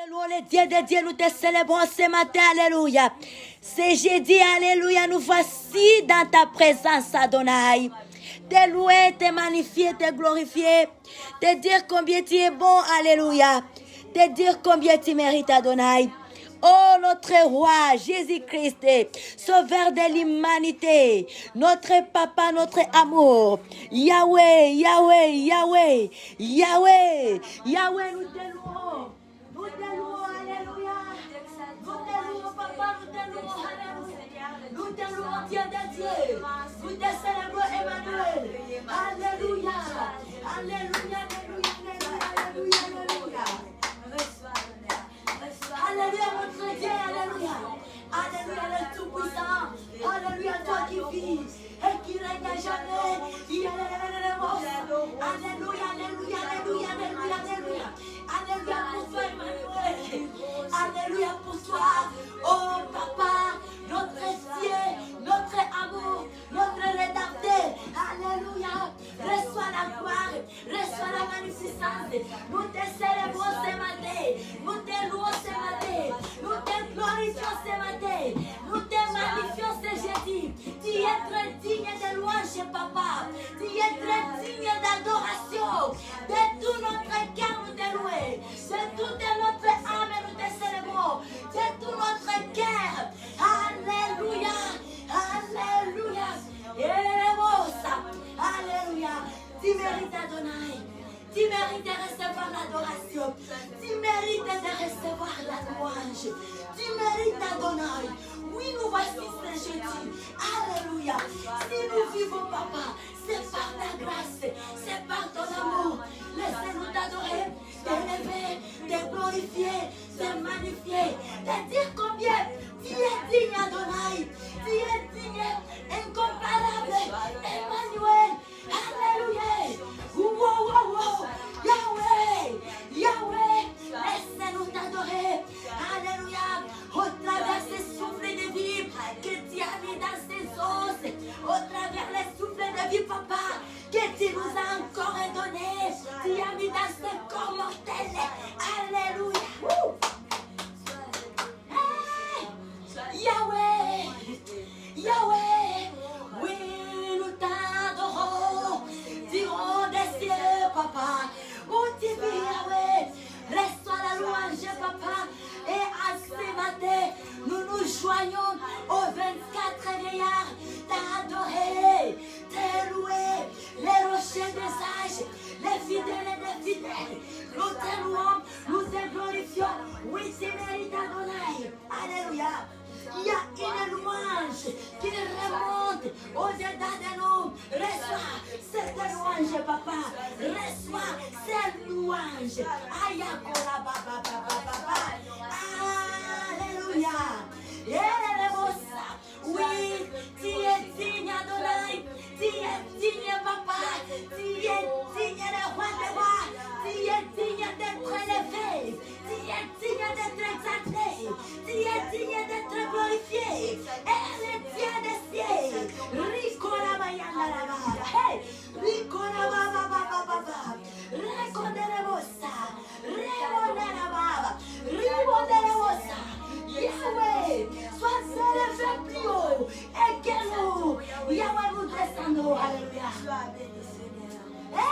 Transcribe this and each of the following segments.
louons les dieux de Dieu, nous te célébrons ce matin, alléluia. C'est jeudi, alléluia, nous voici dans ta présence, Adonai. Te louer, te magnifier, te glorifier, te dire combien tu es bon, alléluia. Te dire combien tu mérites, Adonai. Oh, notre roi, Jésus-Christ, sauveur de l'humanité, notre papa, notre amour, Yahweh, Yahweh, Yahweh, Yahweh, Yahweh, nous te louons, alléluia, nous te louons, papa, nous te louons, alléluia, nous te louons, Dieu de Dieu, nous te célébrons, Emmanuel, alléluia, alléluia, alléluia, alléluia, alléluia. Alléluia, notre Dieu, alléluia. Alléluia, le Tout-Puissant. Alléluia, toi qui vis et qui règne à jamais. Alléluia, alléluia, alléluia, alléluia, alléluia. Alléluia pour toi, Emmanuel. Alléluia pour toi. Oh, papa, notre Dieu, notre amour, notre rédempteur. Alléluia. Reçois la gloire, reçois la magnificence. Nous te célébrons ce matin. Nous te louons ce matin. Nous te glorifions ce matin. Nous te magnifions ce jeudi. Tu es très digne de louange, papa. Tu es très digne d'adoration. De tout notre cœur, nous te louons. De toute notre âme, nous te célébrons. De tout notre cœur. Alléluia. Alléluia. Alléluia. Tu mérites, Adonai. Tu mérites de recevoir l'adoration. Tu mérites de recevoir la louange. Tu mérites, Adonai. Oui, nous voici ce jeudi. Alléluia. Si nous vivons, papa, c'est par ta grâce, c'est par ton amour. Laissez-nous t'adorer, t'élever, te glorifier, te magnifier, te dire combien tu es digne, Adonai. Tu es digne, incomparable, Emmanuel. Alléluia. Wow, wow, wow. Yahweh, Yahweh, laissez-nous t'adorer. Alléluia. Au travers ces souffles de vie que tu as mis dans ces os, au travers les souffles de vie, papa, que tu nous as encore donné, tu as mis dans ce corps mortel. Alléluia. Hey, Yahweh, Yahweh, oui, nous t'adorons, dirons des cieux, papa, où tu vis, Yahweh, reçois la louange, papa, et à ce matin, nous nous joignons aux 24 vieillards, t'adorer, te louer, les rochers des sages, les fidèles et des fidèles, nous te louons, nous te glorifions, oui, tu mérites, Adonai, alléluia. Il y a une louange qui remonte au-delà de nous. Reçois cette louange, papa. Reçois cette louange. Ayakora baba baba baba. Alléluia. Oui, tu es digne, Adonai. Tu es digne, papa. Tu es digne de roi de roi. Tu es digne d'être élevé. Tu es digne d'être exalté. Tu es digne d'être glorifié. Elle est Dieu des cieux. Ricola bayanda la baba. Hey, ricola baba baba baba. Recondere bossa. Remondere baba. Ribondere bossa. Yahweh, sois élevé plus haut. Et que nous, Yahweh, nous descendons. Alléluia. Hey,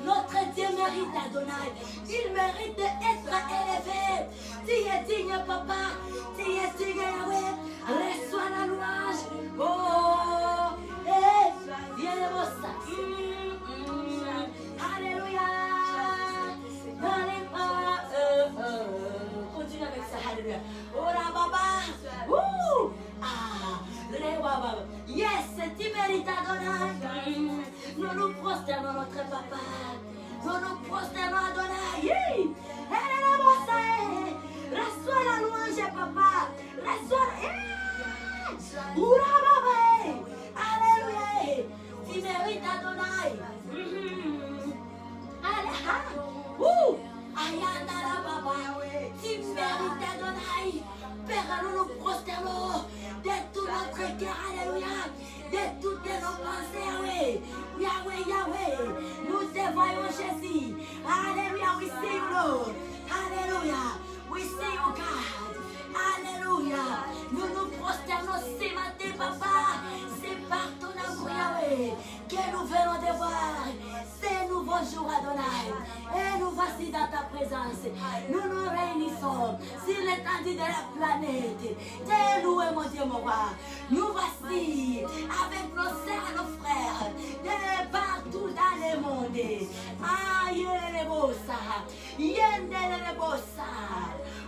notre Dieu mérite, Adonai. Il mérite d'être élevé. Tu es digne, papa. Tu es digne, Yahweh. Reçois la louange. Oh, hey, viens le bossa. Alléluia. Continue avec ça. Alléluia. Oh la baba. Ouh. Ah, yes, tu mérites, Adonai. Nous nous prosternons, notre papa. Nous nous prosternons, Adonai. Reçois la louange, papa. Reçois. Oula, baba. Alléluia. Tu mérites, Adonai. Alléluia. Ayanda la baba. Tu mérites, Adonai. Père, nous nous prosternons de tout notre cœur, alléluia, de toutes nos pensées, oui. Hallelujah, we see you, Lord. Hallelujah, we see you, God. Alléluia. Nous nous prosternons ce matin, Papa. C'est par ton amour, Yahweh, que nous venons de voir ces nouveaux jours, Adonai. Et nous voici dans ta présence. Nous nous réunissons sur l'étendue de la planète. T'es loué, mon Dieu, mon roi. Nous voici avec nos sœurs et nos frères de partout dans le monde. Aïe, les bossa. Yende, les bossa.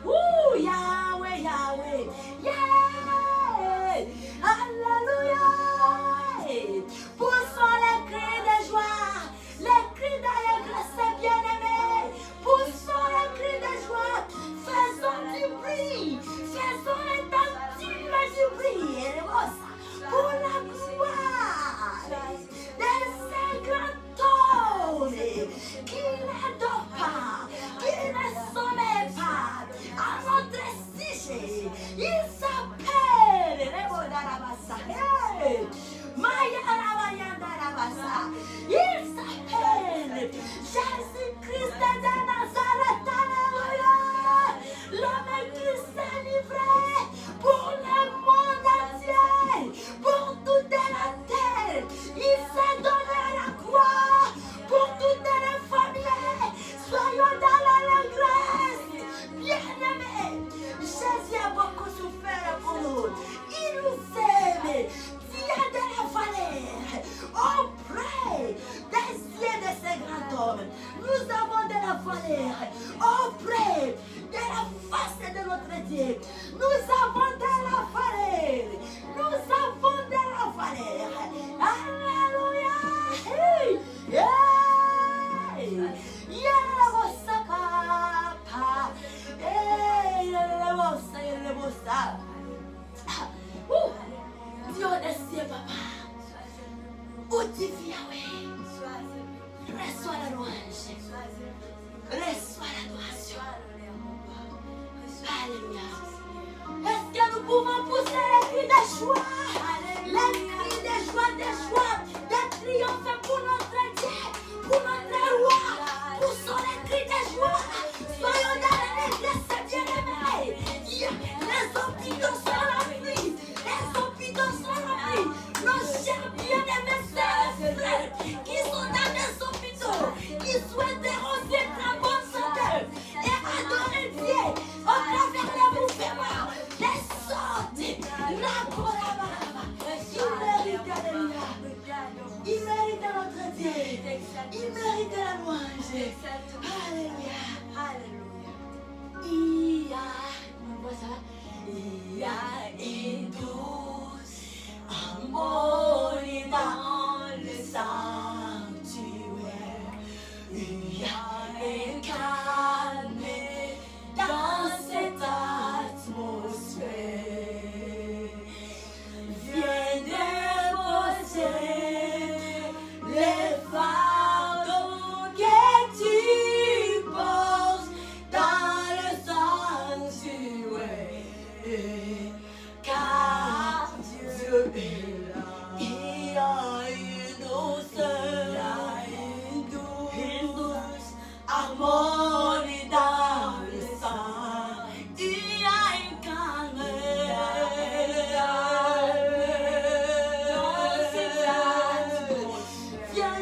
Ouh, Yahweh, Yahweh. Yeah. Alléluia. Poussons les cris de joie, les cris d'allégresse, bien-aimés. Poussons les cris de joie. Faisons du bruit. Faisons les tentatives du bruit. Et pour la gloire de ces grands hommes qui n'adorent pas, qui ne sommeillent pas à notre sujet. Il s'appelle il s'appelle Jésus-Christ de Nazareth. Alléluia. L'homme qui s'est livré pour le monde entier, pour toute la terre. Il s'est donné à la croix pour toutes les familles. Soyons dans l'allégresse. Bien-aimés, Jésus a beaucoup souffert pour nous. Il nous aime. Il y a de la valeur auprès des yeux de ces grands hommes. Nous avons de la valeur auprès de la face de notre Dieu. Nous avons de la valeur. Nous avons de la valeur. Alléluia. Hey. Yeah. Dieu des cieux, Papa. Où tu vis, Yahweh. Reçois la louange. Reçois l'adoration. Alléluia. Est-ce que nous pouvons pousser les cris de joie? Les cris de joie, de triomphe pour notre Dieu, pour notre roi. Poussons les cris de joie. Soyons dans l'église, bien-aimés. Les hôpitaux sont remplis. Les hôpitaux sont remplis. Nos chers bien-aimés sœurs et frères qui sont dans les hôpitaux, qui souhaiteront être en bonne santé et adorer Dieu au travers des mouvements, des sortes, la collaboration. Il mérite notre Dieu. Il mérite la louange. Alléluia. Il y a une douce harmonie dans le sanctuaire. Il y a un calme dans cette atmosphère. Viens déposer les fardeaux que tu portes dans le sanctuaire. Car Dieu est là. Il y a une douce harmonie dans le sang. Il y a une calme dans cette atmosphère. Viens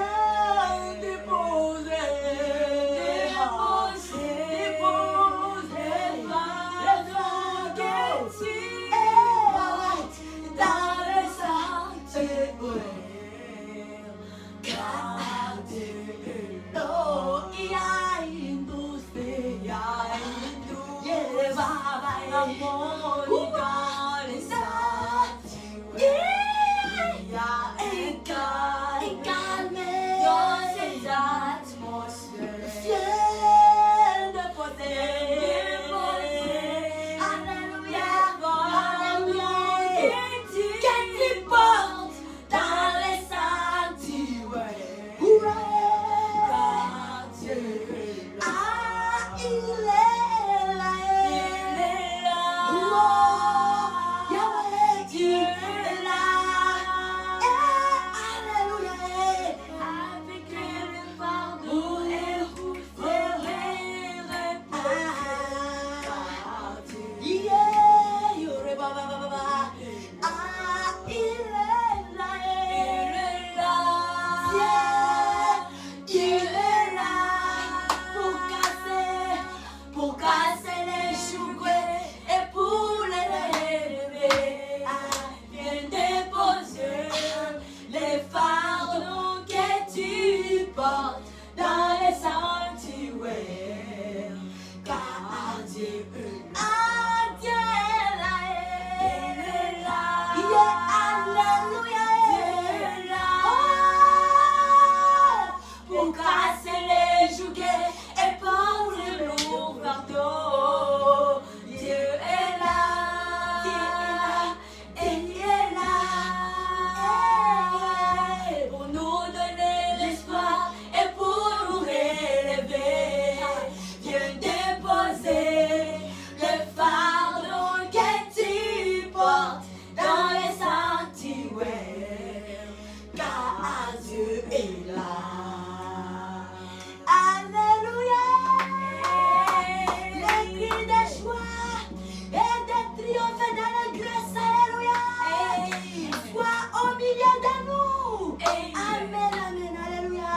Dieu, il est là pour casser les jouets et pour les relever. Viens déposer les fardeaux que tu portes dans les sanctuaires. Car Dieu est là. Pour casser les jouets et pour les lourds fardeaux. Dieu est là, et il est là, pour nous donner l'espoir et pour nous relever. Viens déposer le fardeau que tu portes dans les sanctuaires, car Dieu est là. Alléluia. Les cris de joie et de triomphe dans la grâce. Alléluia. Sois au milieu de nous. Amen, amen, alléluia.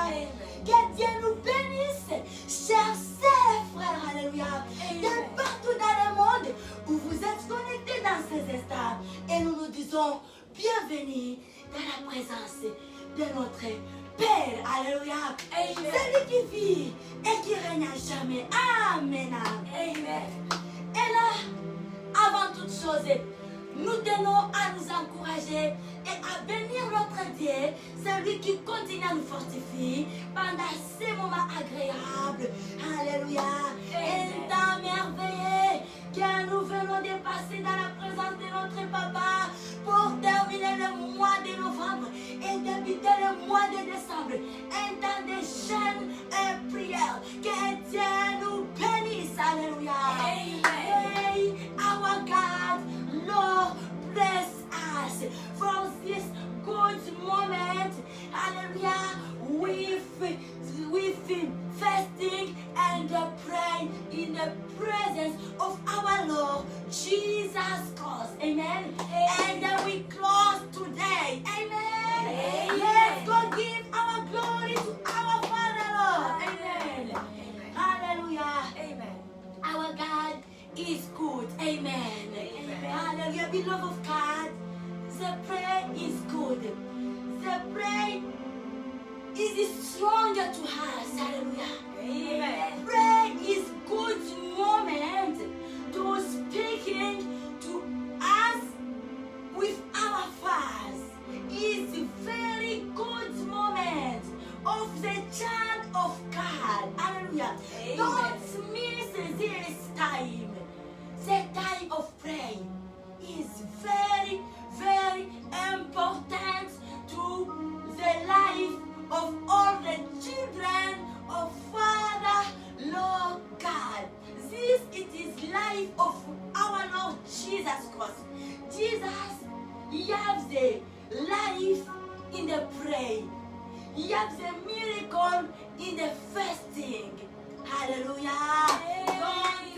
Que Dieu nous bénisse, chers sœurs et frères, alléluia. De partout dans le monde où vous êtes connectés dans ces instants. Et nous nous disons bienvenue dans la présence de notre Père, alléluia, celui qui vit et qui règne à jamais. Amen, amen. Et là, avant toute chose, nous tenons à nous encourager et à bénir notre Dieu, celui qui continue à nous fortifier pendant ces moments agréables. Alléluia. Un temps merveilleux que nous venons de passer dans la présence de notre Papa pour terminer le mois de novembre et débuter le mois de décembre. Un temps de jeûne et prière. Que Dieu nous bénisse. Alléluia. Hey, our God, Lord, bless us for this good moment. Hallelujah. We've been fasting and praying in the presence of our Lord Jesus Christ. Amen. And we close today. Amen. Let's go give our glory to our Father, Lord. Amen. Hallelujah. Amen. Our God is good. Amen. Hallelujah. Beloved of God, the prayer is good. The prayer is stronger to us. Hallelujah. Amen. Prayer is good moment to speaking to us with our fathers. It's very good moment of the child of God. Hallelujah. Amen. Don't miss this time. The time of prayer is very, very important to the life of all the children of Father, Lord God. This it is life of our Lord Jesus Christ. Jesus, he has the life in the prayer. He has the miracle in the fasting. Hallelujah.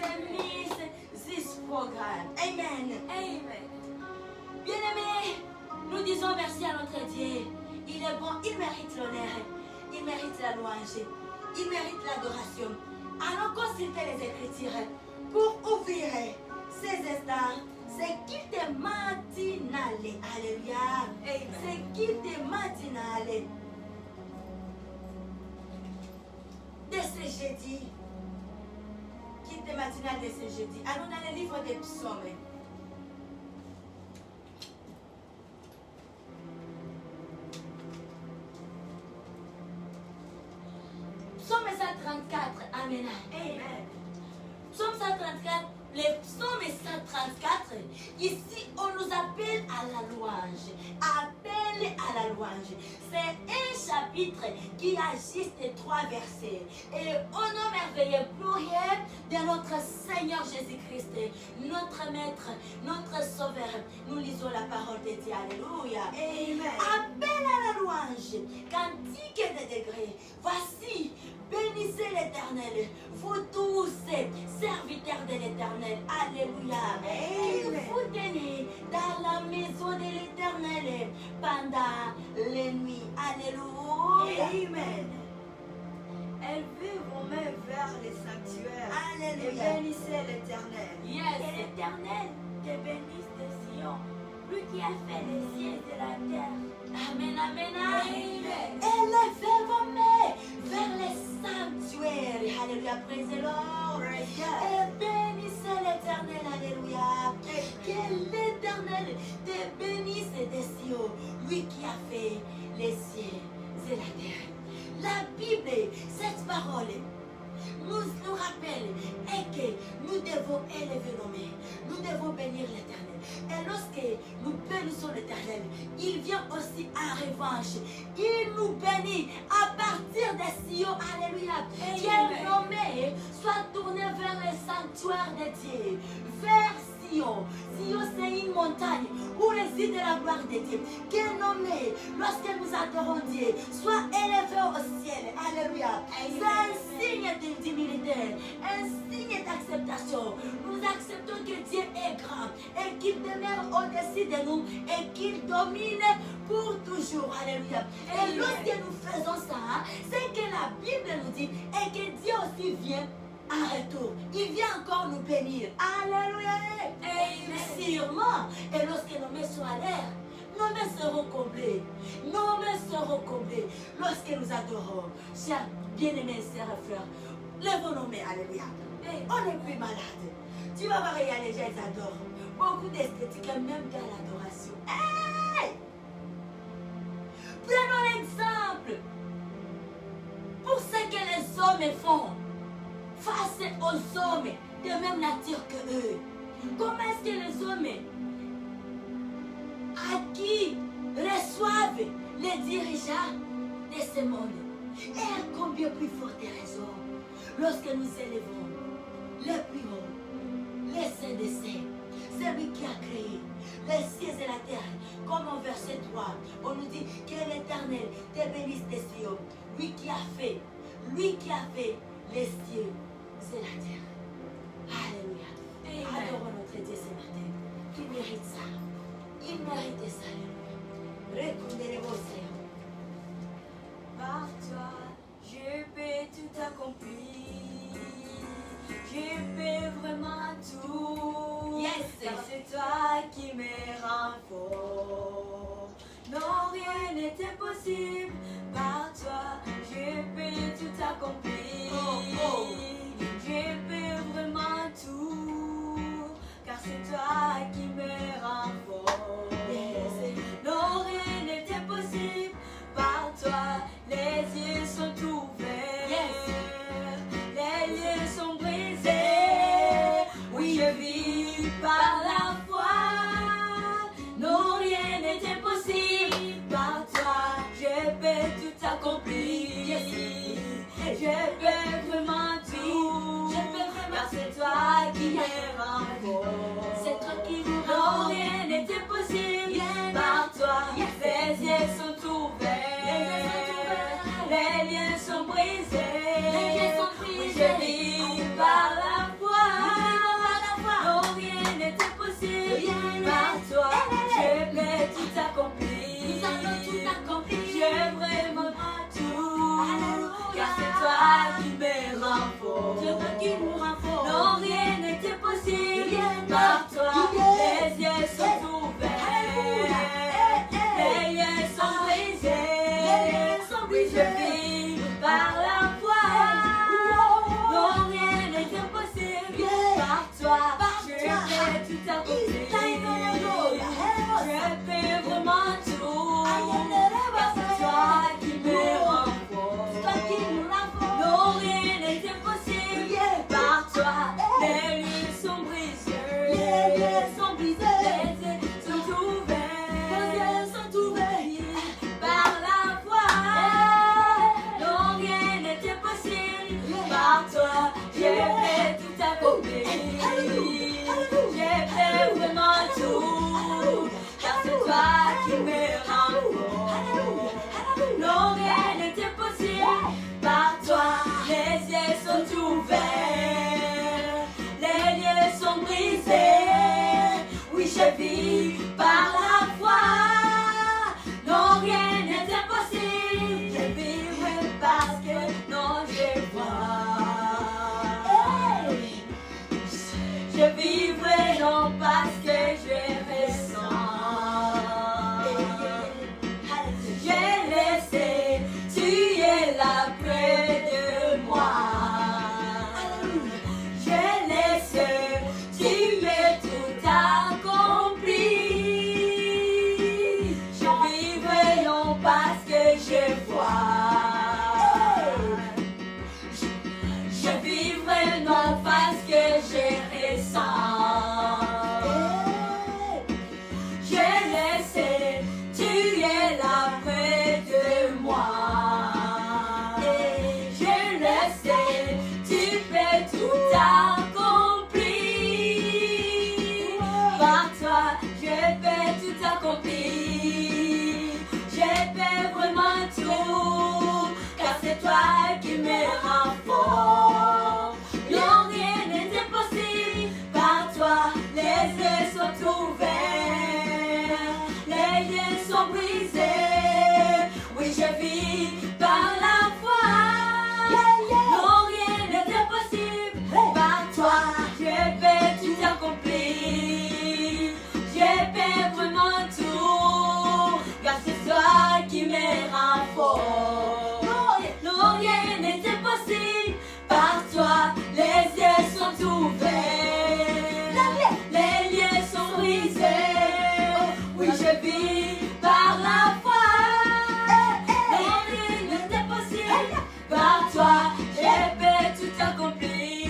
Don't miss this program. Amen. Amen. Bien-aimés, nous disons merci à notre Dieu. Il est bon, il mérite l'honneur, il mérite la louange, il mérite l'adoration. Allons consulter les Écritures pour ouvrir ces instants. C'est qu'il te matinale. Alléluia. C'est qu'il te matinale. De ce jeudi. Qu'il te matinale de ce jeudi. Allons dans le livre des psaumes. Psaume 134, Amen. Amen. Psaume 134, les psaumes 134, ici on nous appelle à la louange. Appel à la louange. C'est un chapitre qui a juste 3 versets. Et au nom merveilleux pluriel de notre Seigneur Jésus-Christ, notre Maître, notre Sauveur, nous lisons la parole de Dieu. Alléluia. Amen. Appel à la louange. Cantique de degrés. Voici. Bénissez l'Éternel, vous tous, serviteurs de l'Éternel. Alléluia. Et vous tenez dans la maison de l'Éternel pendant les nuits. Alléluia. bénissez l'Éternel. Yes. Que l'Éternel te bénisse de Sion, lui qui a fait les cieux et la terre. Amen, amen, amen. Élevez vos mains vers les sanctuaires. Alléluia, praise the Lord. Et bénissez l'Éternel, alléluia. Que l'Éternel te bénisse de Sion, lui qui a fait les cieux et la terre. La Bible, cette parole, nous rappelle et que nous devons élever nos mains, nous devons bénir l'Éternel. Et lorsque nous bénissons l'Éternel, il vient aussi en revanche. Il nous bénit à partir des Sion. Alléluia. Que nos mains soient tournées vers les sanctuaires de Dieu, vers Sion. Sion, c'est une montagne où réside la gloire de Dieu. Que nos mains, lorsque nous adorons Dieu, soient élevées au ciel. Alléluia. C'est un signe d'humilité, un signe d'acceptation. Nous acceptons que Dieu est grand et qu'il demeure au-dessus de nous et qu'il domine pour toujours. Alléluia. Et lorsque nous faisons ça, c'est que la Bible nous dit et que Dieu aussi vient en retour. Il vient encore nous bénir. Alléluia. Et sûrement, et lorsque nos mains sont à l'air, nos mains seront comblées. Nos mains seront comblées lorsque nous adorons. Chers bien-aimés, sœurs et frères, lèvons nos mains. Alléluia. Et on n'est plus malade. Tu vas voir, il y a les gens qui adorent. Beaucoup d'esthétique, même dans l'adoration. Hey! Prenons l'exemple pour ce que les hommes font face aux hommes de même nature que eux. Comment est-ce que les hommes à qui reçoivent les dirigeants de ce monde et combien plus forte raison lorsque nous élevons le plus haut, les saints des saints, celui qui a créé les cieux et la terre, comme en verset 3, on nous dit que l'Éternel te bénisse des cieux, lui qui a fait les cieux et la terre. Alléluia. Adorons notre Dieu ce matin. Il mérite ça. Il mérite ça. Répondez vos sœurs. Par toi, je peux tout accomplir. Je peux vraiment tout. Yes. Car c'est toi qui me rends fort. Non, rien n'est impossible. Par toi, je peux tout accomplir. Je peux vraiment tout. Car c'est toi qui me rends fort. Yes. Non, rien n'est impossible. Par toi, les yeux sont ouverts. Yes. Les liens sont brisés. Oui, je vis par la foi. Non, rien n'est impossible. Par toi, je peux tout accomplir. Yes. Je peux vraiment tout. Je peux vraiment Car c'est toi qui me rends fort. C'est toi qui nous Non, rend. rien n'est impossible. Yes. Par toi, Yes. les yeux sont ouverts. Les liens sont brisés. Les liens sont Oui, brisés. je vis par la foi. Par la foi. Non, rien n'est impossible. Rien Par n'est- toi, Hey, je peux tout accomplir. Nous allons tout accomplir. J'ai vraiment tout. Alléluia. Car c'est toi qui me rends fort. C'est toi qui nous rend fort. Non, rien n'est impossible. Rien Par toi, n'est- les yeux sont ouverts. Alléluia. Les liens sont brisés. Les liens sont Oui, je brisés. vis par la foi. Non, rien n'est impossible. Yeah. Par toi, Par je toi. peux tout accomplir. Je peux vraiment tout. Car c'est toi qui me rends fort. C'est toi qui nous rend fort. Non, rien n'est impossible. Yeah. Par toi, les liens sont brisés. Les liens sont brisés. Les yeux sont ouverts. Les yeux sont ouverts. Par la foi. c'est toi qui me rends fort. Non, rien n'est impossible. Par toi, les yeux sont ouverts. Les liens sont brisés. Oui, je vis par la foi. Non, rien n'est impossible. Par toi, je vais tout accomplir. Je vais vraiment tout. Car c'est toi qui me rend fort. Non, rien n'est impossible. Par toi, les yeux sont ouverts. Les liens sont brisés. Oui, je vis par la foi. Non, rien n'est impossible. Par toi, je vais tout accomplir.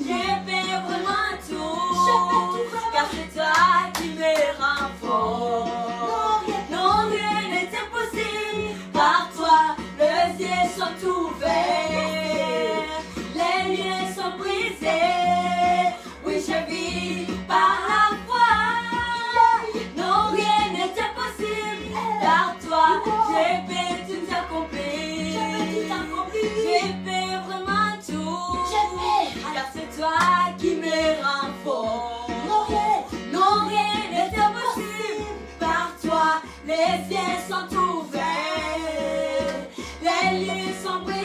Je vais vraiment tout. Car c'est toi qui me rend fort. Non, rien n'est impossible. Par toi, les yeux sont ouverts. Les liens sont brisés. Oui, je vis par la foi. Non, rien n'est impossible. Par toi, je vais tout accomplir. Je vais vraiment tout. Car c'est toi qui me rend fort. Non, rien n'est impossible. Par toi, les yeux sont ouverts. Les liens sont brisés.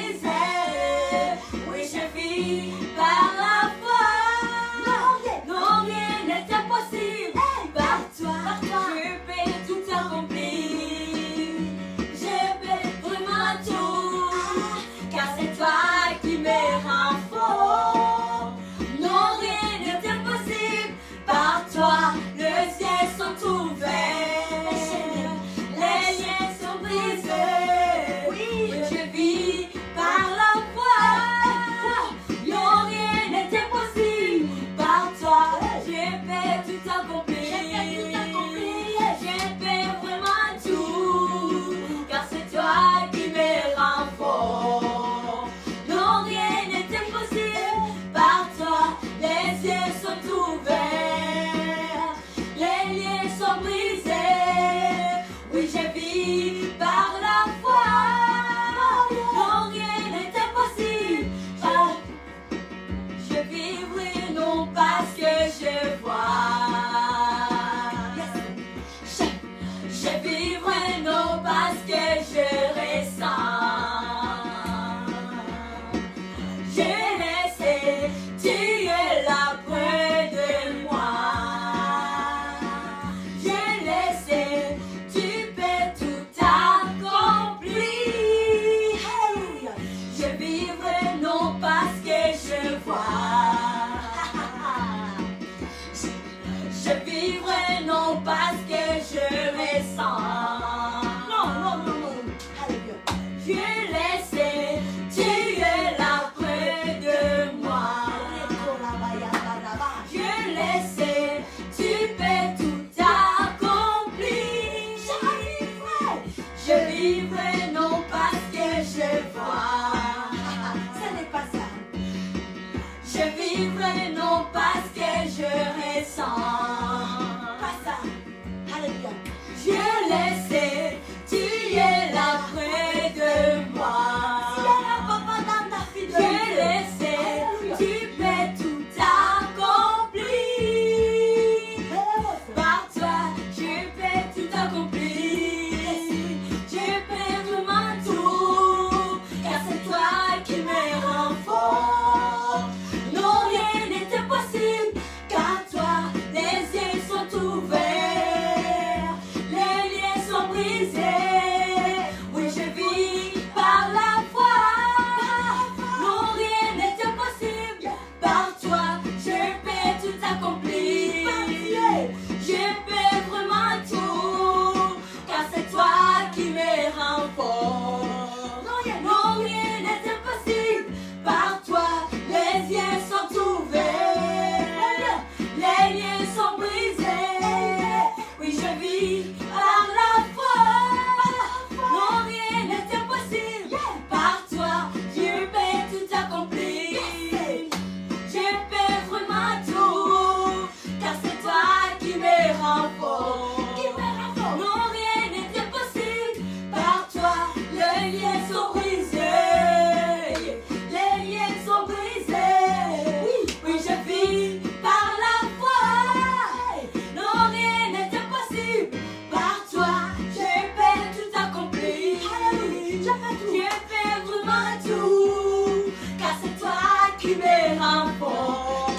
je fais vraiment tout, car c'est toi qui me rends fort.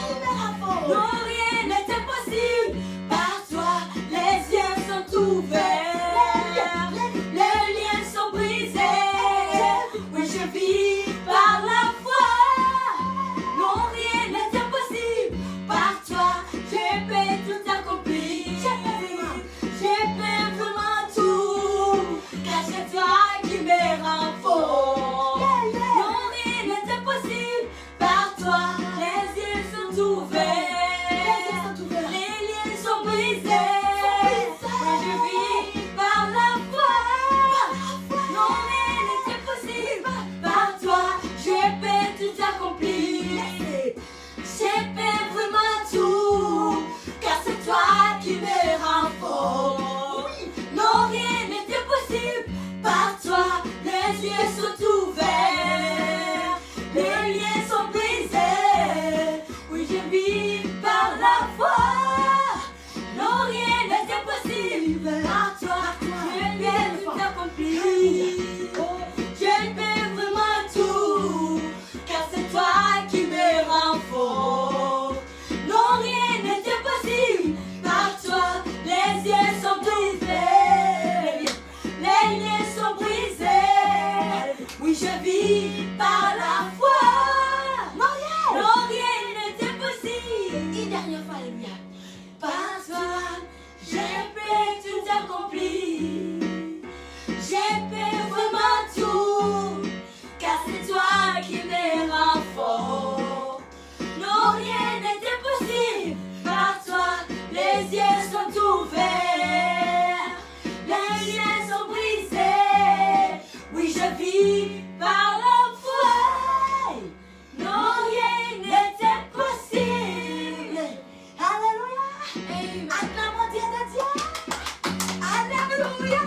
Non, rien n'est impossible, par toi les yeux sont ouverts, les liens sont brisés, oui je vis par la foi. Non, rien n'est impossible, par toi je peux tout accomplir. Je peux vraiment tout, car c'est toi qui me rend fort. Non, rien n'est impossible, par toi les yeux sont ouverts, les liens sont brisés, oui je vis par la foi. Non, rien n'est impossible, par toi je peux tout accomplir. Je peux vraiment tout, car c'est toi qui me rend fort. Non, rien n'est impossible, par toi les yeux sont ouverts, les liens sont brisés, oui je vis par la foi. Non, rien n'est impossible, par toi je peux tout accomplir. Je peux vraiment tout, car c'est toi qui me rend fort. Non, rien n'est impossible, par toi les yeux sont ouverts, les liens sont brisés, oui je vis par la foi. Non, rien n'est impossible. Une dernière fois, alléluia. Par toi, je peux tout accomplir. Je peux vraiment tout, car c'est toi qui me rends fort. Non, rien n'est impossible, par toi les yeux sont ouverts, les liens sont brisés, oui je vis par la foi. Non, rien n'est impossible. Alléluia. Acclamons Dieu de Dieu. Alléluia.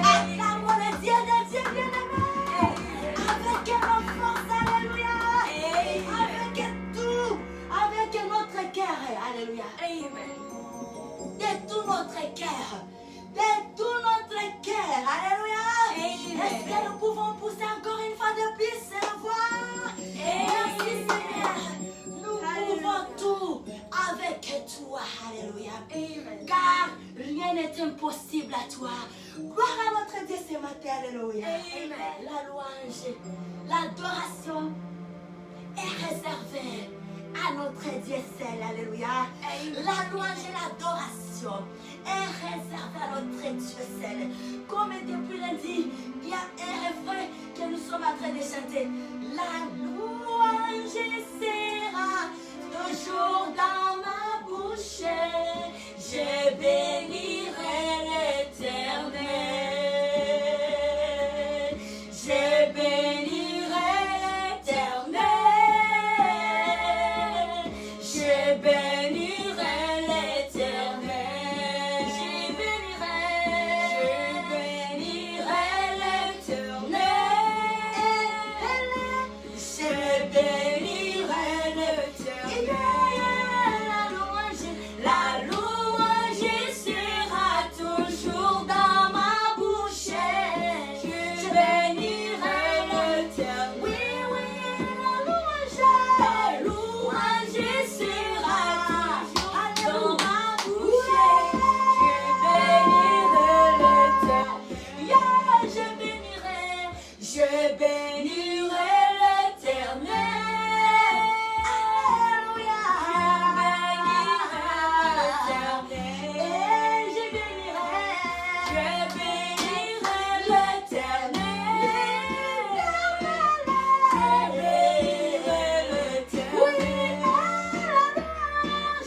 Acclamons le Dieu de Dieu, bien-aimé. Avec notre force, alléluia. Avec tout, avec notre cœur, alléluia. De tout notre cœur, de tout notre cœur, alléluia. Est-ce que nous pouvons pousser encore une fois de plus la voix? Merci Seigneur. Nous pouvons tout avec toi, alléluia. Car rien n'est impossible à toi. Gloire à notre Dieu ce matin, alléluia. La louange, l'adoration est réservée à notre Dieu seul, alléluia. La louange et l'adoration est réservée à notre Dieu seul. Comme depuis lundi, il y a un refrain que nous sommes en train de chanter. La louange sera toujours dans ma bouche. Je bénirai l'Éternel. Je bénirai l'Éternel. Je bénirai l'Éternel. Je bénirai l'Éternel. Je bénirai l'Éternel. La louange sera toujours dans ma bouche. Je bénirai l'Éternel. Oui, oui, la louange sera toujours dans ma bouche. Je bénirai l'Éternel. Alléluia. Je bénirai l'Éternel.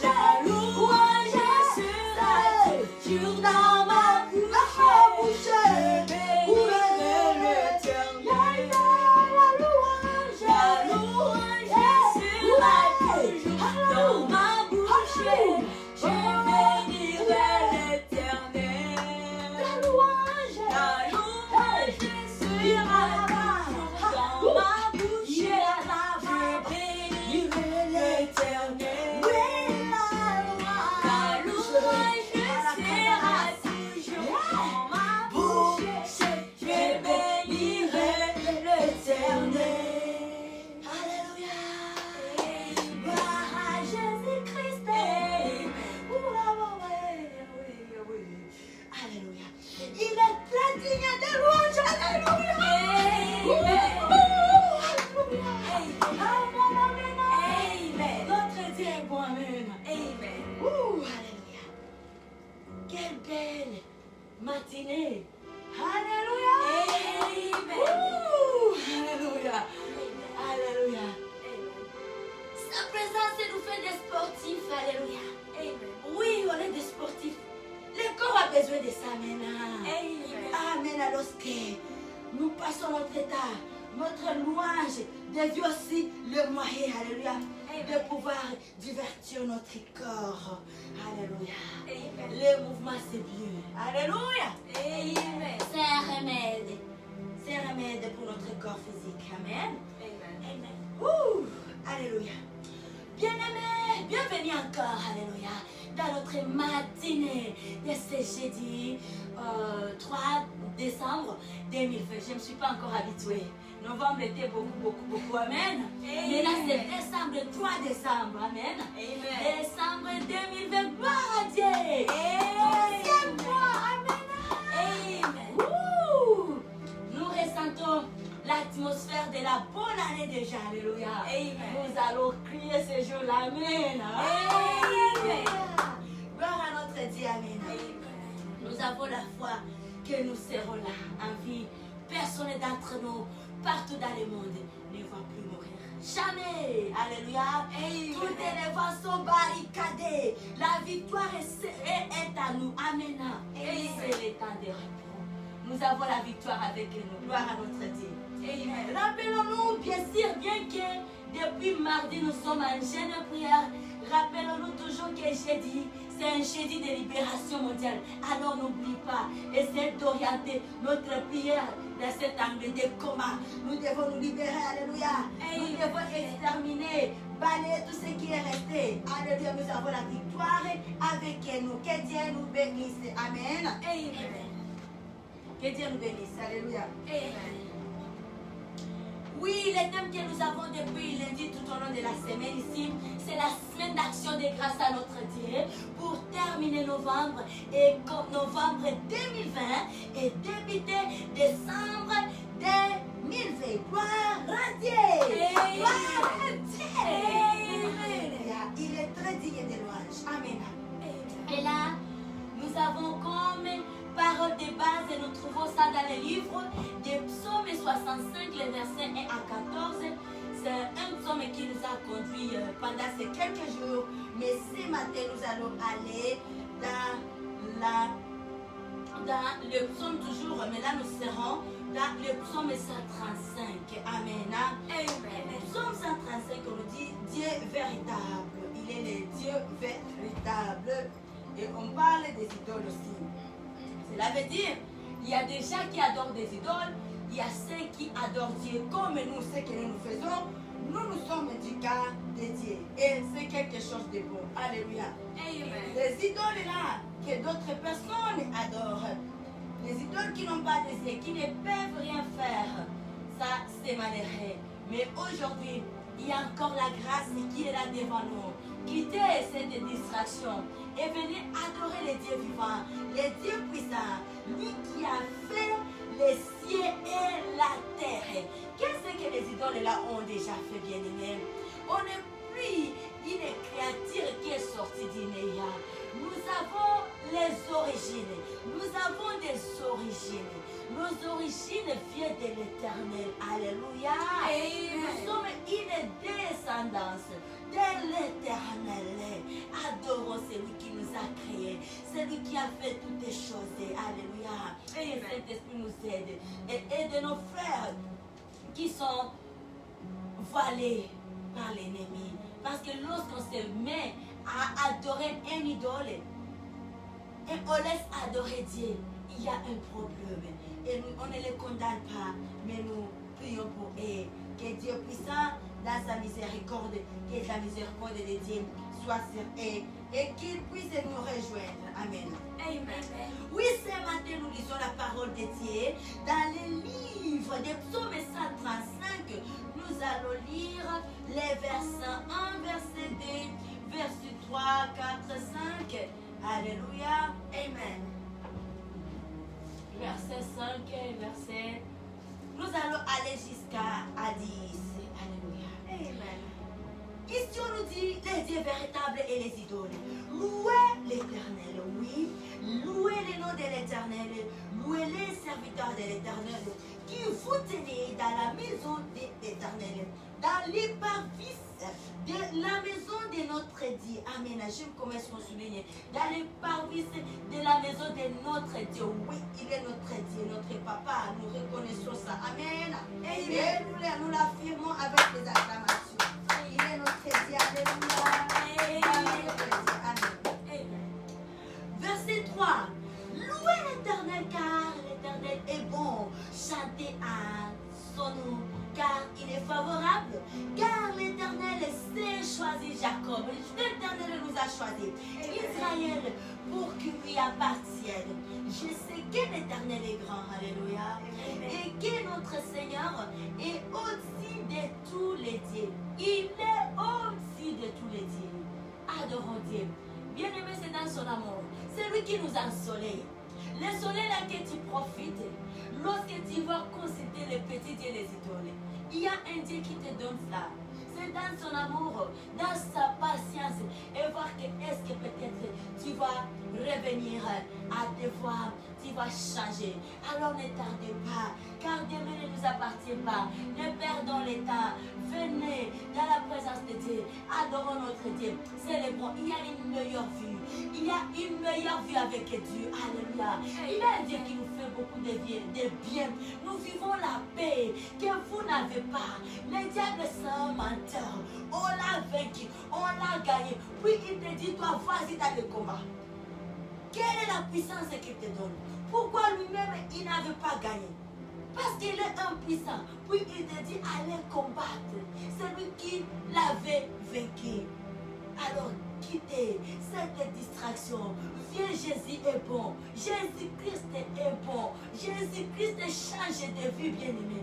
La louange sera toujours dans ma bouche. Je bénirai l'Éternel. matinée. Alléluia. Amen. Ouh, alléluia. Alléluia. Sa présence elle nous fait des sportifs. Alléluia. Amen. Oui, on est des sportifs. Le corps a besoin de ça maintenant. Amen. Amen. Alors que nous passons notre état, notre louange devient aussi le moyen, alléluia, de pouvoir divertir notre corps. Alléluia. Amen. Le mouvement c'est bien. Alléluia. Amen. C'est un remède. C'est un remède pour notre corps physique. Amen. Amen. Amen. Ouh, alléluia. Bien-aimés, bienvenue encore, alléluia, dans notre matinée de ce jeudi 3 décembre 2020. Je ne me suis pas encore habituée. Novembre était beaucoup, amen. Mais là, c'est décembre, 3 décembre, amen. Amen. Décembre 2020, gloire à Dieu. Amen. Troisième mois, amen. Amen. Ouh, nous ressentons l'atmosphère de la bonne année déjà, alléluia. Amen. Nous allons crier ce jour-là, amen. Amen. Gloire à notre Dieu, amen. Amen. Nous avons la foi que nous serons là en vie. Personne d'entre nous, partout dans le monde, ne va plus mourir. Jamais. Alléluia. Amen. Toutes les voies sont barricadées. La victoire est à nous. Amen. Et Amen. c'est le temps de repos. Nous avons la victoire avec nous. Gloire à notre Dieu. Amen. Rappelons-nous, bien sûr, bien que depuis mardi nous sommes en jeûne prière, rappelons-nous toujours que jeudi, c'est un jeudi de libération mondiale. Alors n'oublie pas, essaie d'orienter notre prière dans cet angle de coma. Nous devons nous libérer, alléluia. Nous devons exterminer, balayer tout ce qui est resté. Alléluia, nous avons la victoire avec nous. Que Dieu nous bénisse. Amen. Amen. Que Dieu nous bénisse. Alléluia. Amen. Oui, le thème que nous avons depuis lundi tout au long de la semaine ici, c'est la semaine d'action de grâce à notre Dieu pour terminer novembre et comme novembre 2020 et débuter décembre 2020. Gloire à Dieu! Amen. Gloire à Dieu! Amen. Il est très digne de louange. Amen. Amen. Et là, nous avons comme parole de base et nous trouvons ça dans le livre des psaumes 65, les versets 1 à 14. C'est un psaume qui nous a conduit pendant ces quelques jours. Mais ce matin, nous allons aller dans le psaume toujours, mais là nous serons dans le psaume 135. Amen. Amen. Le psaume 135, on nous dit Dieu véritable. Il est le Dieu véritable. Et on parle des idoles aussi. Cela veut dire, il y a des gens qui adorent des idoles, il y a ceux qui adorent Dieu comme nous, ce que nous faisons. Nous sommes du cas de Dieu. Et c'est quelque chose de bon. Alléluia. Amen. Les idoles là, que d'autres personnes adorent, les idoles qui n'ont pas de Dieu, qui ne peuvent rien faire, ça c'est malheureux. Mais aujourd'hui, il y a encore la grâce qui est là devant nous. Quittez cette distraction et venez adorer le Dieu vivant, le Dieu puissant, lui qui a fait les cieux et la terre. Qu'est-ce que les idoles là ont déjà fait, bien-aimés? On n'est plus une créature qui est sortie du néant. Nous avons les origines. Nous avons des origines. Nos origines viennent de l'Éternel. Alléluia. Amen. Nous sommes une descendance de l'Éternel. Adorons celui qui nous a créés, celui qui a fait toutes les choses. Alléluia. Et Amen. cet esprit nous aide. Et aide nos frères qui sont voilés par l'ennemi. Parce que lorsqu'on se met à adorer un idole et on laisse adorer Dieu, il y a un problème. Et nous, on ne les condamne pas, mais nous prions pour eux. Que Dieu puissant, dans sa miséricorde, que la miséricorde de Dieu soit sur eux et qu'il puisse nous rejoindre. Amen. Amen. Oui, ce matin, nous lisons la parole de Dieu dans le livre des psaumes 135. Nous allons lire les versets 1, verset 2, verset 3, 4, 5. Alléluia. Amen. Verset 5, verset. Nous allons aller jusqu'à 10. Alléluia. Amen. Ici, on nous dit les dieux véritables et les idoles. Louez l'Éternel, oui. Louez le nom de l'Éternel. Louez les serviteurs de l'Éternel qui vous tenez dans la maison de l'Éternel, dans l'éparvis de la maison de notre Dieu. Amen. Je commence à souligner. Dans l'éparvis de la maison de notre Dieu. Oui, il est notre Dieu, notre papa. Nous reconnaissons ça. Amen. Et nous l'affirmons avec les acclamations. Il est notre Dieu. Alléluia. Amen. Verset 3. Louez l'Éternel car l'Éternel est bon. Chantez à son nom car il est favorable. Car l'Éternel s'est choisi Jacob. L'Éternel nous a choisi Israël pour qu'il lui appartienne. Je sais que l'Éternel est grand. Alléluia. Et que notre Seigneur est au-dessus de tous les dieux. Il est au-dessus de tous les dieux. Adorons Dieu. Bien-aimé, c'est dans son amour. C'est lui qui nous ensoleille. Le soleil là que tu profites, lorsque tu vas considérer les petits dieux des idoles, il y a un Dieu qui te donne ça. C'est dans son amour, dans sa patience, et voir que est-ce que peut-être tu vas revenir à te voir, tu vas changer. Alors ne tardez pas, car demain ne nous appartient pas. Ne perdons le temps. Venez dans la présence de Dieu. Adorons notre Dieu. Célébrons. Il y a une meilleure vue. Il y a une meilleure vie avec Dieu. Alléluia. Il y a un Dieu qui nous fait beaucoup de bien. Nous vivons la paix que vous n'avez pas. Le diable c'est un menteur. On l'a vaincu. On l'a gagné. Puis il te dit, toi, vas-y dans le combat. Quelle est la puissance qu'il te donne? Pourquoi lui-même, il n'avait pas gagné? Parce qu'il est impuissant. Puis il te dit, allez combattre. C'est lui qui l'avait vaincu. Alors, quittez cette distraction. Viens, Jésus est bon. Jésus-Christ est bon. Jésus-Christ change de vie, bien-aimé.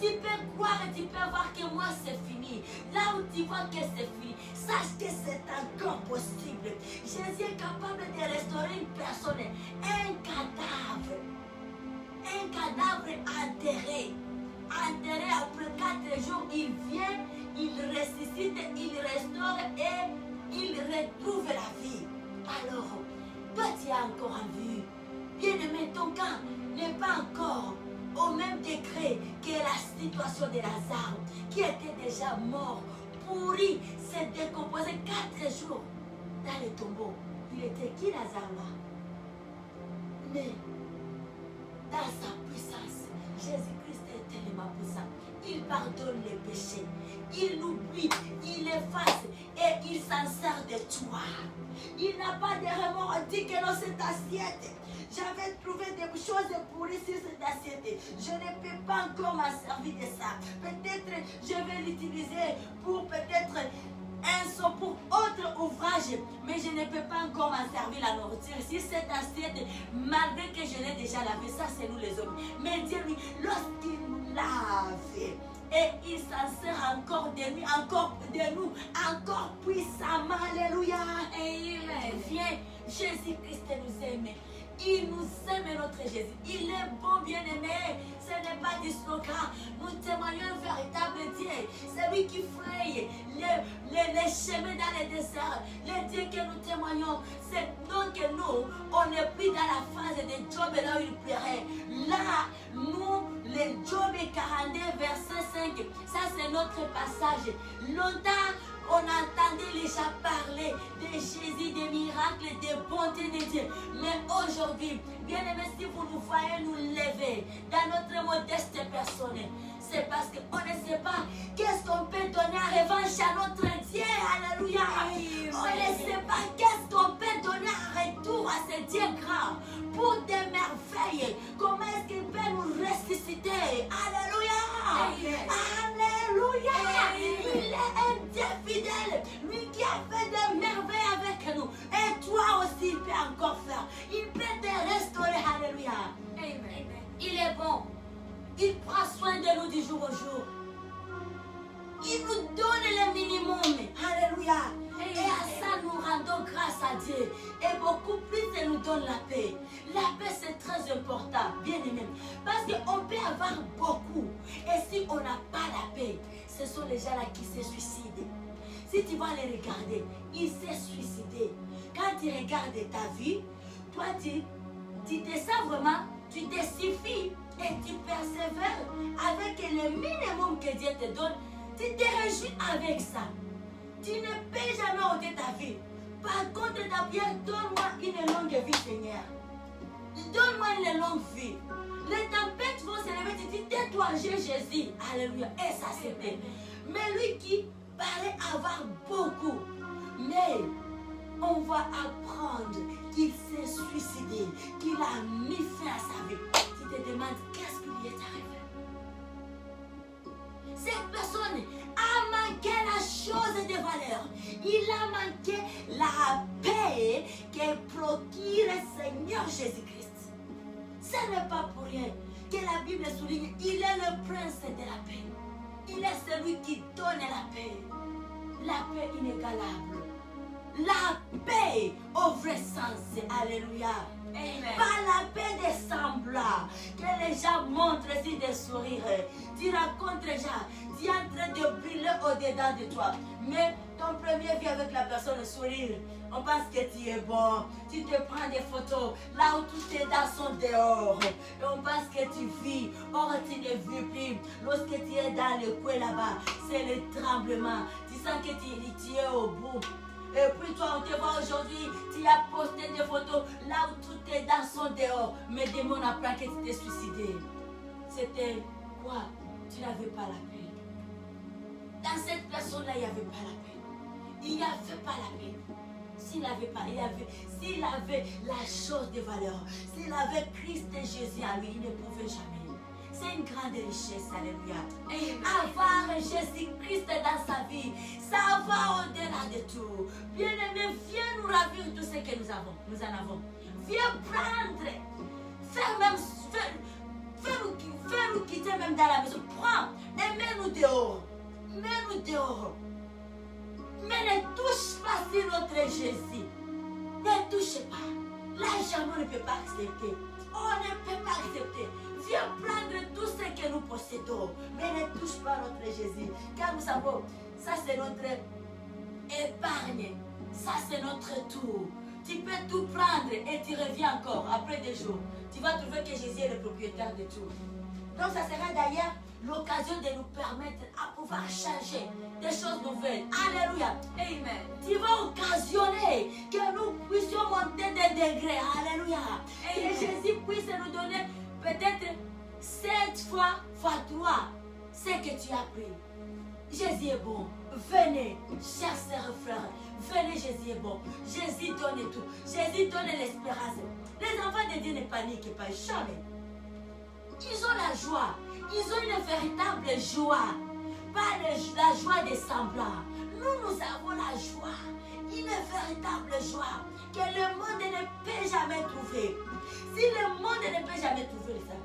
Tu peux croire et tu peux voir que moi c'est fini. Là où tu vois que c'est fini, sache que c'est encore possible. Jésus est capable de restaurer une personne, un cadavre enterré. Enterré après 4 jours, il vient, il ressuscite, il restaure et il retrouve la vie. Alors, toi tu as encore en vue. Bien-aimé, ton cas n'est pas encore au même degré que la situation de Lazare, qui était déjà mort, pourri, s'est décomposé 4 jours dans le tombeau. Il était qui Lazare là? Mais dans sa puissance, Jésus-Christ est tellement puissant. Il pardonne les péchés, il oublie, il efface et il s'en sert de toi. Il n'a pas de remords. On dit que dans cette assiette, j'avais trouvé des choses pourries sur cette assiette. Je ne peux pas encore m'en servir de ça. Peut-être je vais l'utiliser pour peut-être un son pour autre ouvrage, mais je ne peux pas encore m'en servir la nourriture. Si cette assiette, malgré que je l'ai déjà lavé, ça c'est nous les hommes. Mais Dieu, lui, lorsqu'il nous lave, et il s'en sert encore de nous, encore puissamment. Alléluia. Amen. Viens, Jésus-Christ nous aime. Il nous aime, notre Jésus. Il est bon, bien-aimé. Ce n'est pas du slogan. Nous témoignons un véritable Dieu. C'est lui qui fraye les chemins dans les déserts. Le Dieu que nous témoignons, c'est donc que nous, on n'est plus dans la phase de Job là où il pleurait. Là, nous, le Job 42, verset 5, ça c'est notre passage. Longtemps, on entendait les gens parler de Jésus, des miracles, des bontés de Dieu. Mais aujourd'hui, bien aimé, si vous nous voyez nous lever dans notre modeste personne, c'est parce qu'on ne sait pas qu'est-ce qu'on peut donner en revanche à notre Dieu. Alléluia. On ne sait pas qu'est-ce qu'on peut donner en retour à ce Dieu grand pour des merveilles. Comment est-ce qu'il peut nous ressusciter? Alléluia. Alléluia. Il est un Dieu fidèle. Lui qui a fait des merveilles avec nous. Et toi aussi, il peut encore faire. Il peut te restaurer. Alléluia. Amen. Il est bon. Il prend soin de nous du jour au jour. Il nous donne le minimum. Alléluia. Et à ça, nous rendons grâce à Dieu. Et beaucoup plus, il nous donne la paix. La paix, c'est très important, bien aimé. Parce qu'on peut avoir beaucoup. Et si on n'a pas la paix, ce sont les gens là qui se suicident. Si tu vas les regarder, ils se suicident. Quand tu regardes ta vie, toi, tu te sens vraiment, tu te suffis et tu persévères avec le minimum que Dieu te donne. Tu te réjouis avec ça. Tu ne peux jamais ôter ta vie. Par contre, ta prière, donne-moi une longue vie, Seigneur. Donne-moi une longue vie. Les tempêtes vont se lever, tu dis, tais-toi, j'ai Jésus. Alléluia. Et ça, c'était. Mais lui qui paraît avoir beaucoup, mais on va apprendre qu'il s'est suicidé, qu'il a mis fin à sa vie. Tu te demandes, qu'est-ce qui lui est arrivé? Cette personne a manqué la chose de valeur. Il a manqué la paix que procure le Seigneur Jésus-Christ. Ce n'est pas pour rien que la Bible souligne, il est le prince de la paix. Il est celui qui donne la paix. La paix inégalable. La paix au vrai sens. Alléluia. Amen. Pas la paix des semblants. Que les gens montrent si des sourires. Tu racontes les gens. Tu es en train de briller au-dedans de toi. Mais ton premier vie avec la personne, le sourire. On pense que tu es bon. Tu te prends des photos là où tous tes dents sont dehors. Et on pense que tu vis. Or, tu ne vis plus. Lorsque tu es dans le coin là-bas, c'est le tremblement. Tu sens que tu es au bout. Et puis toi, on te voit aujourd'hui, tu as posté des photos là où toutes tes dents sont dehors. Mais des mots apprennent que tu t'es suicidé. C'était quoi? Tu n'avais pas la paix. Dans cette personne-là, il n'y avait pas la paix. Il n'y avait pas la paix. S'il avait la chose de valeur, s'il avait Christ et Jésus en lui, il ne pouvait jamais. C'est une grande richesse, alléluia. Avoir Jésus-Christ dans sa vie, ça va au-delà de tout. Bien-aimé, viens nous ravir tout ce que nous en avons. Viens prendre, faire nous quitter même dans la maison. Prends et mets-nous dehors. Mets-nous dehors. Mais ne touche pas sur notre Jésus. Ne touche pas. L'argent, on ne peut pas accepter. On ne peut pas accepter. Viens prendre tout ce que nous possédons. Mais ne touche pas notre Jésus. Car nous savons, ça c'est notre épargne. Ça c'est notre tour. Tu peux tout prendre et tu reviens encore après des jours. Tu vas trouver que Jésus est le propriétaire de tout. Donc ça sera d'ailleurs l'occasion de nous permettre à pouvoir changer des choses nouvelles. Alléluia. Amen. Tu vas occasionner que nous puissions monter des degrés. Alléluia. Et que Jésus puisse nous donner peut-être 7 fois 3 ce que tu as pris. Jésus est bon. Venez, chers sœurs et frères. Venez, Jésus est bon. Jésus donne tout. Jésus donne l'espérance. Les enfants de Dieu ne paniquent pas, jamais. Ils ont la joie. Ils ont une véritable joie. Pas la joie des semblants. Nous avons la joie. Une véritable joie que le monde ne peut jamais trouver. Si le monde ne peut jamais trouver ça,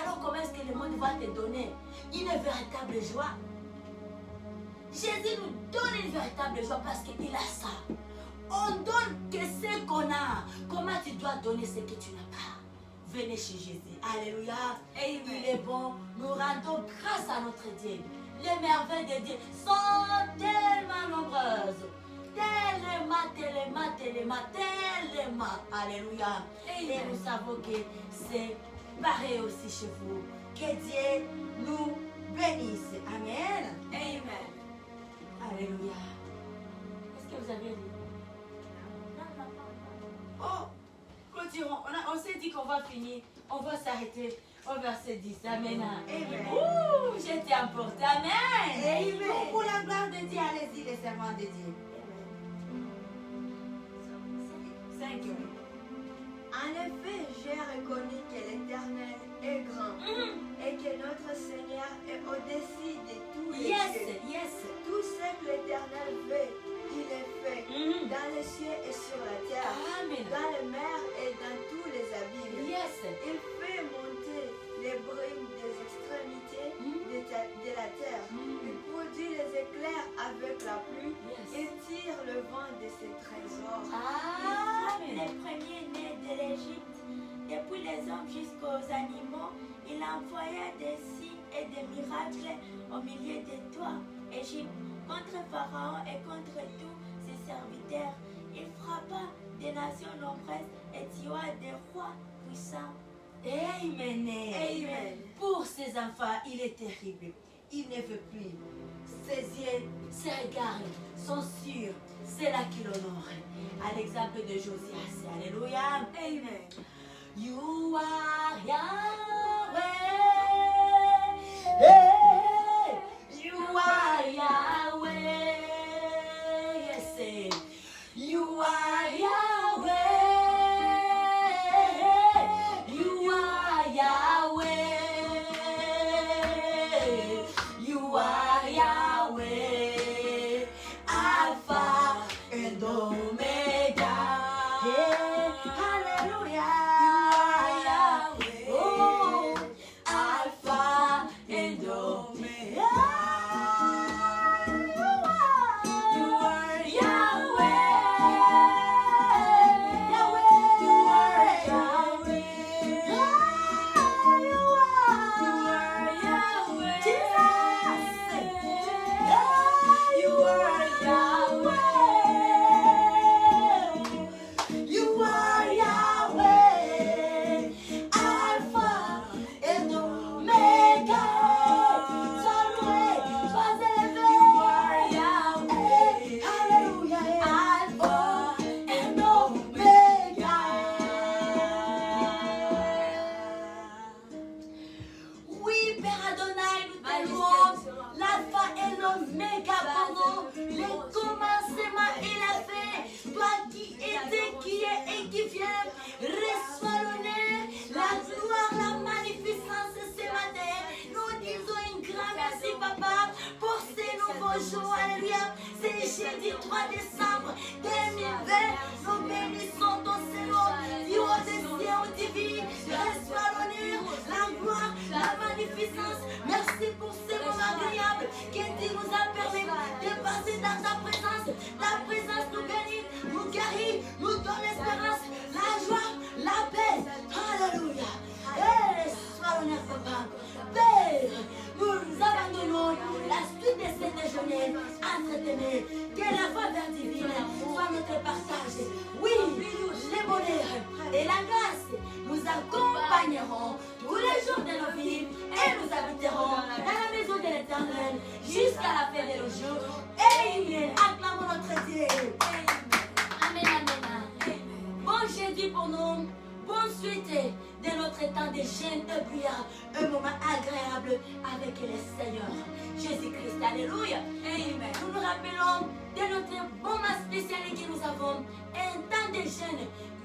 alors comment est-ce que le monde va te donner une véritable joie? Jésus nous donne une véritable joie parce qu'il a ça. On donne que ce qu'on a. Comment tu dois donner ce que tu n'as pas? Venez chez Jésus. Alléluia. Et il est bon. Nous rendons grâce à notre Dieu. Les merveilles de Dieu sont tellement nombreuses. Tellement. Alléluia. Et nous savons que c'est pareil aussi chez vous. Que Dieu nous bénisse. Amen. Amen. Alléluia. Est-ce que vous avez dit? Oh, continuons. On s'est dit qu'on va finir. On va s'arrêter au verset 10. Amen. Amen. Ouh, j'étais emportée. Amen. Amen. Pour la gloire de Dieu, allez-y, les servants de Dieu. 5. En effet, j'ai reconnu que l'Éternel est grand et que notre Seigneur est au-dessus de tous les cieux. Yes. Tout ce que l'Éternel veut, il est fait, dans les cieux et sur la terre, Amen. dans les mers et dans tous les abîmes. Yes. Il fait monter les brumes des extrémités de la terre. Il produit les éclairs avec la pluie. Yes. Il tire le vent de ses trésors. Amen. Les premiers-nés de l'Égypte, depuis les hommes jusqu'aux animaux, il envoya des signes et des miracles au milieu de toi, Égypte, contre Pharaon et contre tous ses serviteurs. Il frappa des nations nombreuses et tu auras des rois puissants. Amen. Amen. Pour ces enfants, il est terrible. Il ne veut plus. Ses yeux, ses regards sont sûrs. C'est là qu'il honore. À l'exemple de Josias. Alléluia. Amen. You are Yahweh. Hey, you are Yahweh. Yes, you are Yahweh. You are Yahweh. You are Yahweh. Alpha and Omega. Hey, hallelujah. Oh, Alpha and Omega. You are Yahweh. Yahweh. You are Yahweh. You are Yahweh. Jesus. You are Yahweh. You are Yahweh, Alpha and Omega. Sois loué, sois élevé. You are Yahweh, hallelujah, Alpha and Omega. Oui, Père Adonai, nous te louons, l'Alpha et l'Oméga, pardon, le commencement et la fin. Toi qui étais, qui est et qui vient, reçois l'honneur, la gloire, la magnificence ce matin. Nous disons un grand merci, Papa, pour ces nouveaux jours. Alléluia. C'est jeudi 3 décembre 2020. Nous bénissons ton Seigneur, du haut des cieux divins. Reçois l'honneur, la gloire, la magnificence. Merci pour ces moments agréables que tu nous as permis de passer dans ta présence. Ta présence nous bénit, nous guérit, nous donne l'espérance, la joie, la paix. Alléluia. Et sois l'honneur, Papa. Père, nous abandonnons la suite de cette journée entre tes mains. Que la faveur divine soit notre partage. Oui, les bonheurs et la grâce nous accompagneront tous les jours de nos vies et nous habiterons dans la maison de l'Éternel jusqu'à la fin de nos jours. Amen. Acclamons notre Dieu. Amen, amen. Bon jeudi pour nous. Bonne suite de notre temps de jeûne de prière. Un moment agréable avec le Seigneur Jésus-Christ. Alléluia. Amen. Nous nous rappelons de notre moment spécial que nous avons. Un temps de jeûne,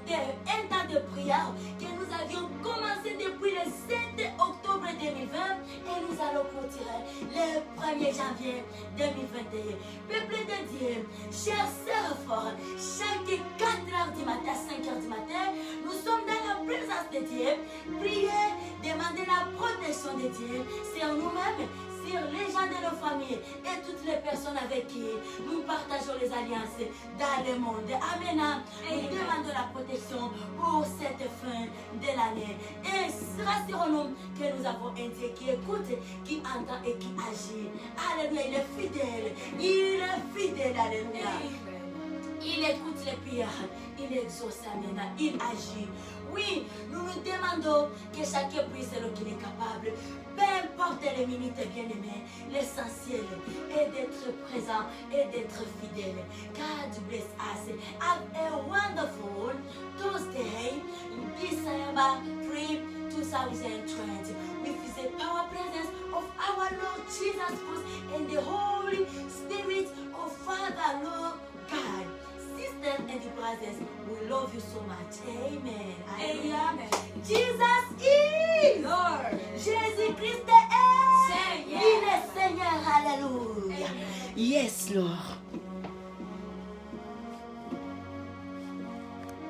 un temps de prière que nous avions commencé depuis le 7 octobre 2020 et nous allons clôturer le 1er janvier 2021. Peuple de Dieu, chers sœurs forts, chaque 4h du matin, 5h du matin, nous sommes dans la présence de Dieu. Priez, demandez la protection de Dieu sur nous-mêmes, sur les gens de nos familles et toutes les personnes avec qui nous partageons les alliances dans le monde. Amen. Nous demandons la protection pour cette fin de l'année. Et rassurons-nous que nous avons un Dieu qui écoute, qui entend et qui agit. Alléluia, il est fidèle. Il est fidèle. Alléluia. Il écoute les prières, il exauce, amen, il agit. Oui, nous nous demandons que chacun puisse ce qu'il est capable. Peu importe les minutes, bien-aimés, l'essentiel est d'être présent et d'être fidèle. God bless us. Have a wonderful Tuesday, December 3, 2020. With the power presence of our Lord Jesus Christ and the Holy Spirit of Father, Lord God. Sisters and brothers, we love you so much. Amen. Amen. Jesus is Lord. Jésus-Christ est Seigneur. Il est Seigneur. Alléluia. Yes, Lord.